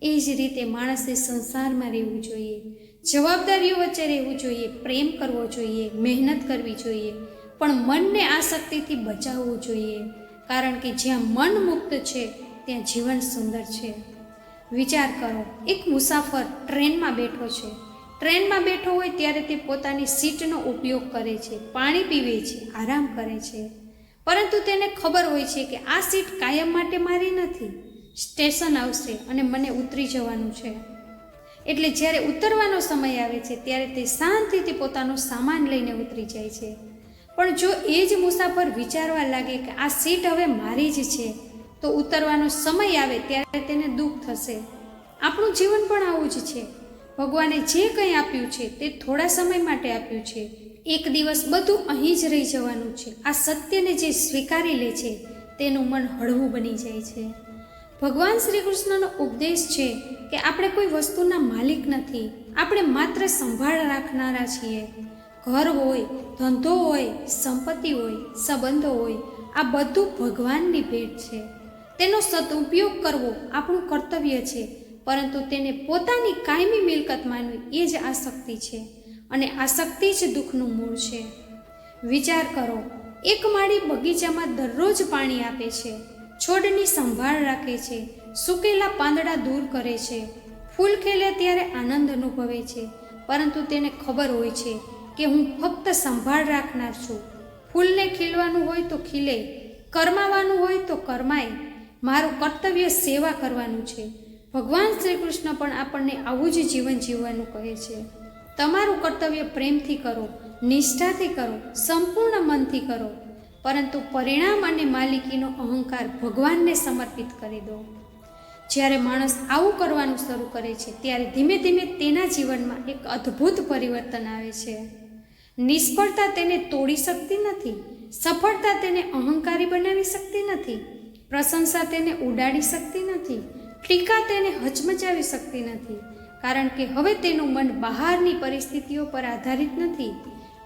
એ જ રીતે માણસે સંસારમાં રહેવું જોઈએ, જવાબદારીઓ વચ્ચે રહેવું જોઈએ, પ્રેમ કરવો જોઈએ, મહેનત કરવી જોઈએ, પણ મનને આસક્તિથી બચાવવું જોઈએ, કારણ કે જ્યાં મન મુક્ત છે ત્યાં જીવન સુંદર છે. વિચાર કરો, એક મુસાફર ટ્રેનમાં બેઠો છે. ટ્રેનમાં બેઠો હોય ત્યારે તે પોતાની સીટનો ઉપયોગ કરે છે, પાણી પીવે છે, આરામ કરે છે, પરંતુ તેને ખબર હોય છે કે આ સીટ કાયમ માટે મારી નથી. સ્ટેશન આવશે અને મને ઉતરી જવાનું છે. એટલે જ્યારે ઉતરવાનો સમય આવે છે ત્યારે તે શાંતિથી પોતાનો સામાન લઈને ઉતરી જાય છે. પણ જો એ જ મુસાફર વિચારવા લાગે કે આ સીટ હવે મારી જ છે, તો ઉતરવાનો સમય આવે ત્યારે તેને દુઃખ થશે. આપણું જીવન પણ આવું જ છે. ભગવાને જે કંઈ આપ્યું છે તે થોડા સમય માટે આપ્યું છે. એક દિવસ બધું અહીં જ રહી જવાનું છે. આ સત્યને જે સ્વીકારી લે છે તેનું મન હળવું બની જાય છે. ભગવાન શ્રી કૃષ્ણનો ઉપદેશ છે કે આપણે કોઈ વસ્તુના માલિક નથી, આપણે માત્ર સંભાળ રાખનારા છીએ. ઘર હોય, ધંધો હોય, સંપત્તિ હોય, સંબંધો હોય, આ બધું ભગવાનની ભેટ છે. તેનો સદુપયોગ કરવો આપણું કર્તવ્ય છે, પરંતુ તેને પોતાની કાયમી મિલકત માનવી એ જ આસક્તિ છે, અને આસક્તિ જ દુઃખનું મૂળ છે. વિચાર કરો, એક માળી બગીચામાં દરરોજ પાણી આપે છે, છોડની સંભાળ રાખે છે, સૂકેલા પાંદડા દૂર કરે છે, ફૂલ ખીલે ત્યારે આનંદ અનુભવે છે, પરંતુ તેને ખબર હોય છે કે હું ફક્ત સંભાળ રાખનાર છું. ફૂલને ખીલવાનું હોય તો ખીલે, કરમાવાનું હોય તો કરમાય. મારું કર્તવ્ય સેવા કરવાનું છે. ભગવાન શ્રી કૃષ્ણ પણ આપણને આવું જ જીવન જીવવાનું કહે છે. તમારું કર્તવ્ય પ્રેમથી કરો, નિષ્ઠાથી કરો, સંપૂર્ણ મનથી કરો, પરંતુ પરિણામ અને માલિકીનો અહંકાર ભગવાનને સમર્પિત કરી દો. જ્યારે માણસ આવું કરવાનું શરૂ કરે છે ત્યારે ધીમે ધીમે તેના જીવનમાં એક અદ્ભુત પરિવર્તન આવે છે. નિષ્ફળતા તેને તોડી શકતી નથી, સફળતા તેને અહંકારી બનાવી શકતી નથી, પ્રશંસા તેને ઉડાડી શકતી નથી, ટીકા તેને હચમચાવી શકતી નથી, કારણ કે હવે તેનું મન બહારની પરિસ્થિતિઓ પર આધારિત નથી.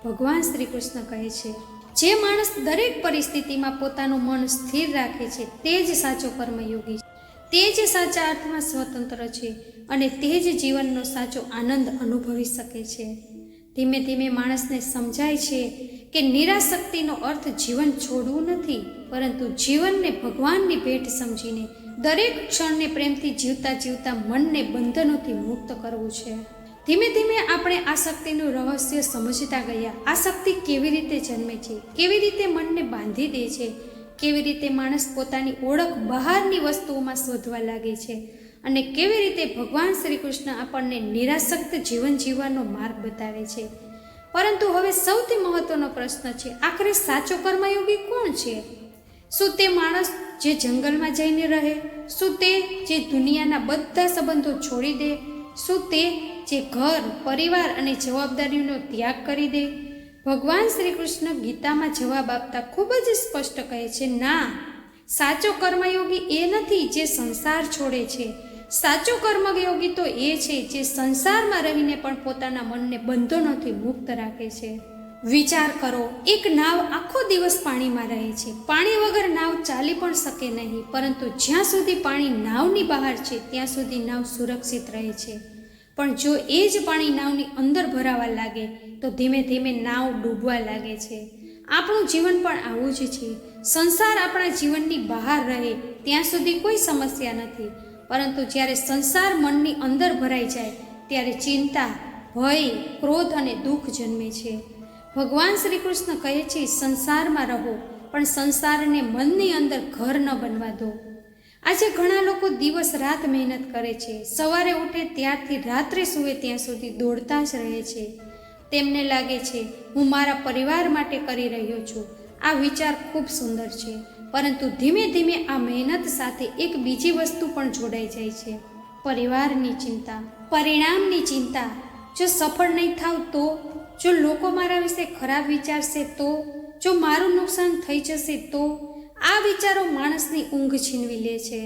ભગવાન શ્રી કૃષ્ણ કહે છે, જે માણસ દરેક પરિસ્થિતિમાં પોતાનું મન સ્થિર રાખે છે તે જ સાચો કર્મયોગી છે, તે જ સાચા અર્થમાં સ્વતંત્ર છે અને તે જ જીવનનો સાચો આનંદ અનુભવી શકે છે. ધીમે ધીમે માણસને સમજાય છે કે નિરાશક્તિનો અર્થ જીવન છોડવું નથી, પરંતુ જીવનને ભગવાનની ભેટ સમજીને દરેક ક્ષણને પ્રેમથી જીવતા જીવતા મનને બંધનોથી મુક્ત કરવું છે. ધીમે ધીમે આપણે આ શક્તિનું રહસ્ય સમજતા ગયા. આ શક્તિ કેવી રીતે જન્મે છે, કેવી રીતે મનને બાંધી દે છે, કેવી રીતે માણસ પોતાની ઓળખ બહારની વસ્તુઓમાં શોધવા લાગે છે અને કેવી રીતે ભગવાન શ્રી કૃષ્ણ આપણને નિરાસક્ત જીવન જીવવાનો માર્ગ બતાવે છે. પરંતુ હવે સૌથી મહત્વનો પ્રશ્ન છે, આખરે સાચો કર્મયોગી કોણ છે? શું તે માણસ જે જંગલમાં જઈને રહે? શું તે જે દુનિયાના બધા સંબંધો છોડી દે? શું તે જે ઘર, પરિવાર અને જવાબદારીનો ત્યાગ કરી દે? ભગવાન શ્રી કૃષ્ણ ગીતામાં જવાબ આપતા ખૂબ જ સ્પષ્ટ કહે છે, ના, સાચો કર્મયોગી એ નથી જે સંસાર છોડે છે. સાચો કર્મયોગી તો એ છે જે સંસારમાં રહીને પણ પોતાના મનને બંધનોથી મુક્ત રાખે છે. વિચાર કરો, એક નાવ આખો દિવસ પાણીમાં રહે છે. પાણી વગર નાવ ચાલી પણ શકે નહીં, પરંતુ જ્યાં સુધી પાણી નાવની બહાર છે ત્યાં સુધી નાવ સુરક્ષિત રહે છે. પણ જો એ જ પાણી નાવની અંદર ભરાવા લાગે તો ધીમે ધીમે નાવ ડૂબવા લાગે છે. આપણું જીવન પણ આવું જ છે. સંસાર આપણા જીવનની બહાર રહે ત્યાં સુધી કોઈ સમસ્યા નથી, પરંતુ જ્યારે સંસાર મનની અંદર ભરાઈ જાય ત્યારે ચિંતા, ભય, ક્રોધ અને દુઃખ જન્મે છે. ભગવાન શ્રી કૃષ્ણ કહે છે, સંસારમાં રહો, પણ સંસારને મનની અંદર ઘર ન બનવા દો. આજે ઘણા લોકો દિવસ રાત મહેનત કરે છે. સવારે ઉઠે ત્યારથી રાત્રે સૂવે ત્યાં સુધી દોડતા જ રહે છે. તેમને લાગે છે, હું મારા પરિવાર માટે કરી રહ્યો છું. આ વિચાર ખૂબ સુંદર છે, પરંતુ ધીમે ધીમે આ મહેનત સાથે એક બીજી વસ્તુ પણ જોડાઈ જાય છે, પરિવારની ચિંતા, પરિણામની ચિંતા. જો સફળ નહીં થાવ તો? જો લોકો મારા વિશે ખરાબ વિચારશે તો? જો મારું નુકસાન થઈ જશે તો? આ વિચારો માણસની ઊંઘ છીનવી લે છે.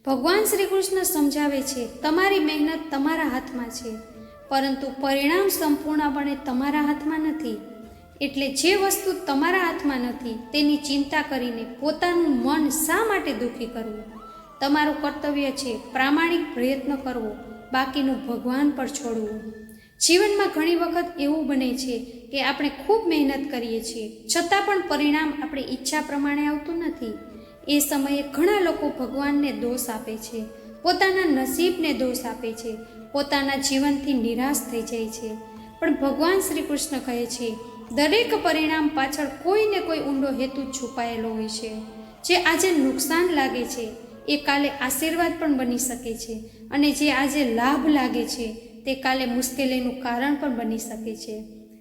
ભગવાન શ્રી કૃષ્ણ સમજાવે છે, તમારી મહેનત તમારા હાથમાં છે, પરંતુ પરિણામ સંપૂર્ણપણે તમારા હાથમાં નથી. એટલે જે વસ્તુ તમારા હાથમાં નથી તેની ચિંતા કરીને પોતાનું મન શા માટે દુઃખી કરવું? તમારું કર્તવ્ય છે પ્રામાણિક પ્રયત્ન કરવો, બાકીનું ભગવાન પર છોડવું. જીવનમાં ઘણી વખત એવું બને છે કે આપણે ખૂબ મહેનત કરીએ છીએ, છતાં પણ પરિણામ આપણી ઈચ્છા પ્રમાણે આવતું નથી. એ સમયે ઘણા લોકો ભગવાનને દોષ આપે છે, પોતાના નસીબને દોષ આપે છે, પોતાના જીવનથી નિરાશ થઈ જાય છે. પણ ભગવાન શ્રી કૃષ્ણ કહે છે, દરેક પરિણામ પાછળ કોઈ ને કોઈ ઊંડો હેતુ છુપાયેલો હોય છે. જે આજે નુકસાન લાગે છે એ કાલે આશીર્વાદ પણ બની શકે છે, અને જે આજે લાભ લાગે છે તે કાલે મુશ્કેલીનું કારણ પણ બની શકે છે.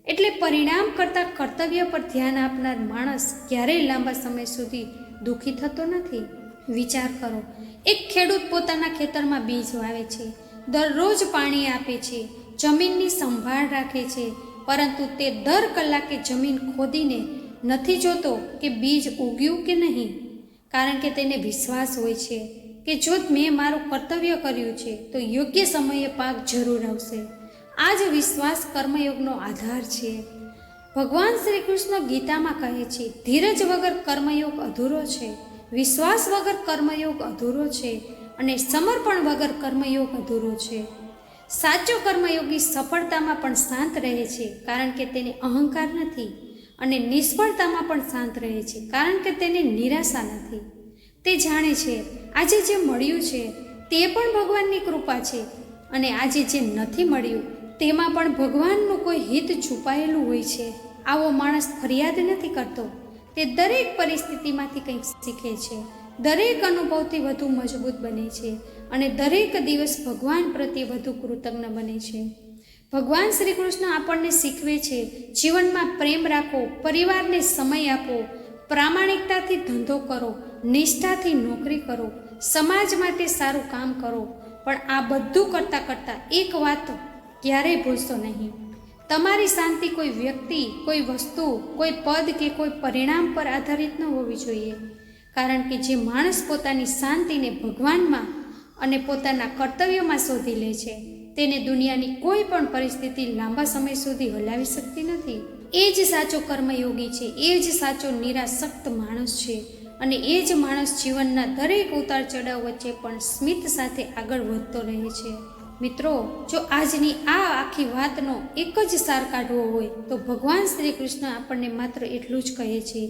એટલે પરિણામ કરતાં કર્તવ્ય પર ધ્યાન આપનાર માણસ ક્યારેય લાંબા સમય સુધી દુઃખી થતો નથી. વિચાર કરો, એક ખેડૂત પોતાના ખેતરમાં બીજ વાવે છે, દરરોજ પાણી આપે છે, જમીનની સંભાળ રાખે છે, પરંતુ તે દર કલાકે જમીન ખોદીને નથી જોતો કે બીજ ઉગ્યું કે નહીં, કારણ કે તેને વિશ્વાસ હોય છે કે જો મેં મારું કર્તવ્ય કર્યું છે તો યોગ્ય સમયે પાક જરૂર આવશે. આ જ વિશ્વાસ કર્મયોગનો આધાર છે. ભગવાન શ્રી કૃષ્ણ ગીતામાં કહે છે, ધીરજ વગર કર્મયોગ અધૂરો છે, વિશ્વાસ વગર કર્મયોગ અધૂરો છે, અને સમર્પણ વગર કર્મયોગ અધૂરો છે. સાચો કર્મયોગી સફળતામાં પણ શાંત રહે છે, કારણ કે તેને અહંકાર નથી, અને નિષ્ફળતામાં પણ શાંત રહે છે, કારણ કે તેને નિરાશા નથી. તે જાણે છે આજે જે મળ્યું છે તે પણ ભગવાનની કૃપા છે, અને આજે જે નથી મળ્યું તેમાં પણ ભગવાનનું કોઈ હિત છુપાયેલું હોય છે. આવો માણસ ફરિયાદ નથી કરતો, તે દરેક પરિસ્થિતિમાંથી કંઈક શીખે છે, દરેક અનુભવથી વધુ મજબૂત બને છે, અને દરેક દિવસ ભગવાન પ્રત્યે વધુ કૃતજ્ઞ બને છે. ભગવાન શ્રી કૃષ્ણ આપણને શીખવે છે, જીવનમાં પ્રેમ રાખો, પરિવારને સમય આપો, પ્રામાણિકતાથી ધંધો કરો, નિષ્ઠાથી નોકરી કરો, સમાજ માટે સારું કામ કરો, પણ આ બધું કરતાં કરતાં એક વાત ક્યારેય ભૂલશો નહીં. તમારી શાંતિ કોઈ વ્યક્તિ, કોઈ વસ્તુ, કોઈ પદ કે કોઈ પરિણામ પર આધારિત ન હોવી જોઈએ. કારણ કે જે માણસ પોતાની શાંતિને ભગવાનમાં અને પોતાના કર્તવ્યમાં શોધી લે છે, તેને દુનિયાની કોઈ પણ પરિસ્થિતિ લાંબા સમય સુધી હલાવી શકતી નથી. એ જ સાચો કર્મયોગી છે, એ જ સાચો નિરાસક્ત માણસ છે, અને એ જ માણસ જીવનના દરેક ઉતાર ચઢાવ વચ્ચે પણ સ્મિત સાથે આગળ વધતો રહે છે. મિત્રો, જો આજની આ આખી વાતનો એક જ સાર કાઢવો હોય તો ભગવાન શ્રી કૃષ્ણ આપણને માત્ર એટલું જ કહે છે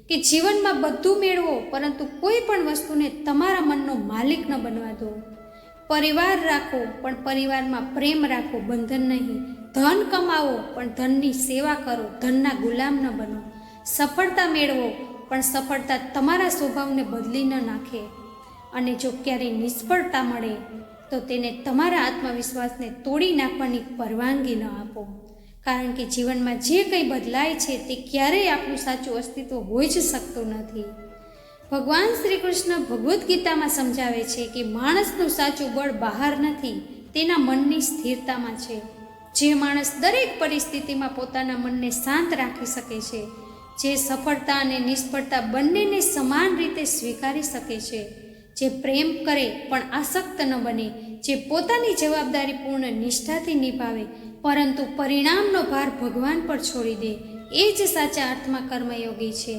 કે જીવનમાં બધું મેળવો, પરંતુ કોઈ પણ વસ્તુને તમારા મનનો માલિક ન બનવા દો. પરિવાર રાખો, પણ પરિવારમાં પ્રેમ રાખો, બંધન નહીં. ધન કમાવો, પણ ધનની સેવા કરો, ધનના ગુલામ ન બનો. સફળતા મેળવો, પણ સફળતા તમારા સ્વભાવને બદલી ન નાખે. અને જો ક્યારેય નિષ્ફળતા મળે તો તેને તમારા આત્મવિશ્વાસને તોડી નાખવાની પરવાનગી ન આપો. કારણ કે જીવનમાં જે કંઈ બદલાય છે તે ક્યારેય આપણું સાચું અસ્તિત્વ હોઈ જ શકતું નથી. ભગવાન શ્રી કૃષ્ણ ભગવદ્ ગીતામાં સમજાવે છે કે માણસનું સાચું બળ બહાર નથી, તેના મનની સ્થિરતામાં છે. જે માણસ દરેક પરિસ્થિતિમાં પોતાના મનને શાંત રાખી શકે છે, જે સફળતા અને નિષ્ફળતા બંનેને સમાન રીતે સ્વીકારી શકે છે, જે પ્રેમ કરે પણ આસક્ત ન બને, જે પોતાની જવાબદારી પૂર્ણ નિષ્ઠાથી નિભાવે પરંતુ પરિણામનો ભાર ભગવાન પર છોડી દે, એ જ સાચા અર્થમાં કર્મયોગી છે.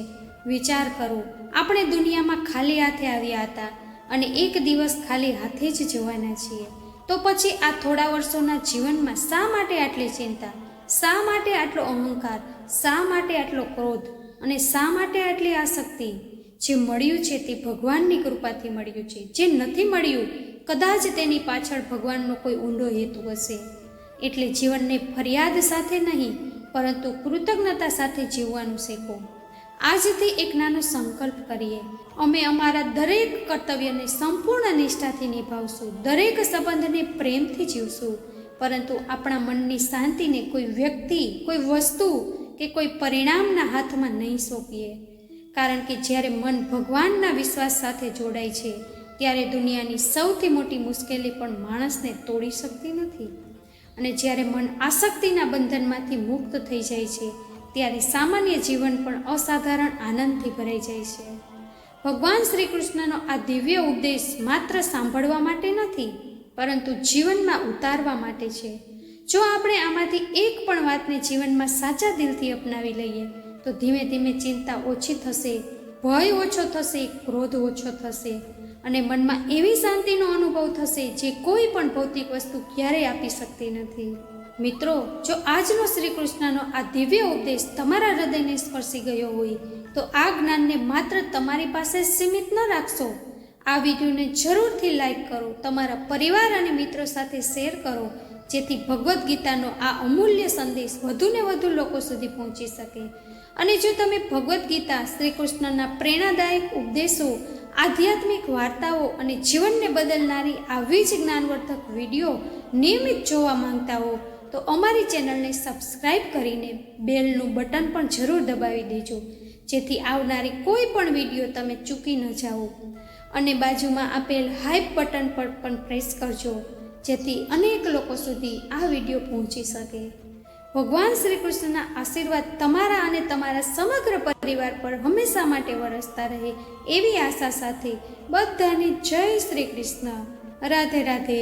વિચાર કરો, આપણે દુનિયામાં ખાલી હાથે આવ્યા હતા અને એક દિવસ ખાલી હાથે જ જવાના છીએ. તો પછી આ થોડા વર્ષોના જીવનમાં શા માટે આટલી ચિંતા, શા માટે આટલો અહંકાર, શા માટે આટલો ક્રોધ અને શા માટે આટલી આસક્તિ? જે મળ્યું છે તે ભગવાનની કૃપાથી મળ્યું છે. જે નથી મળ્યું, કદાચ તેની પાછળ ભગવાનનો કોઈ ઊંડો હેતુ હશે. એટલે જીવનને ફરિયાદ સાથે નહીં, પરંતુ કૃતજ્ઞતા સાથે જીવવાનું શીખો. આજથી એક નાનો સંકલ્પ કરીએ. અમે અમારા દરેક કર્તવ્યને સંપૂર્ણ નિષ્ઠાથી નિભાવશું, દરેક સંબંધને પ્રેમથી જીવશું, પરંતુ આપણા મનની શાંતિને કોઈ વ્યક્તિ, કોઈ વસ્તુ કે કોઈ પરિણામના હાથમાં નહીં સોંપીએ. કારણ કે જ્યારે મન ભગવાનના વિશ્વાસ સાથે જોડાય છે, ત્યારે દુનિયાની સૌથી મોટી મુશ્કેલી પણ માણસને તોડી શકતી નથી. અને જ્યારે મન આસક્તિના બંધનમાંથી મુક્ત થઈ જાય છે, ત્યારે સામાન્ય જીવન પણ અસાધારણ આનંદથી ભરાઈ જાય છે. ભગવાન શ્રી કૃષ્ણનો આ દિવ્ય ઉપદેશ માત્ર સાંભળવા માટે નથી, પરંતુ જીવનમાં ઉતારવા માટે છે. જો આપણે આમાંથી એક પણ વાતને જીવનમાં સાચા દિલથી અપનાવી લઈએ તો ધીમે ધીમે ચિંતા ઓછી થશે, ભય ઓછો થશે, ક્રોધ ઓછો થશે અને મનમાં એવી શાંતિનો અનુભવ થશે જે કોઈ પણ ભૌતિક વસ્તુ ક્યારેય આપી શકતી નથી. મિત્રો, જો આજનો શ્રી કૃષ્ણનો આ દિવ્ય ઉપદેશ તમારા હૃદયને સ્પર્શી ગયો હોય તો આ જ્ઞાનને માત્ર તમારી પાસે જ સીમિત ન રાખશો. આ વિડીયોને જરૂરથી લાઈક કરો, તમારા પરિવાર અને મિત્રો સાથે શેર કરો, જેથી ભગવદ્ ગીતાનો આ અમૂલ્ય સંદેશ વધુને વધુ લોકો સુધી પહોંચી શકે. અને જો તમે ભગવદ્ ગીતા, શ્રી કૃષ્ણના પ્રેરણાદાયક ઉપદેશો, આધ્યાત્મિક વાર્તાઓ અને જીવનને બદલનારી આવી જ જ્ઞાનવર્ધક વિડીયો નિયમિત જોવા માંગતા હો તો અમારી ચેનલને સબસ્ક્રાઈબ કરીને બેલનું બટન પણ જરૂર દબાવી દેજો, જેથી આવનારી કોઈ પણ વિડીયો તમે ચૂકી ન જાઓ. અને બાજુમાં આપેલ હાઈપ બટન પર પણ પ્રેસ કરજો, જેથી અનેક લોકો સુધી આ વિડીયો પહોંચી શકે. ભગવાન શ્રી કૃષ્ણના આશીર્વાદ તમારા અને તમારા સમગ્ર પરિવાર પર હંમેશા માટે વરસતા રહે એવી આશા સાથે બધાને જય શ્રી કૃષ્ણ. રાધે રાધે.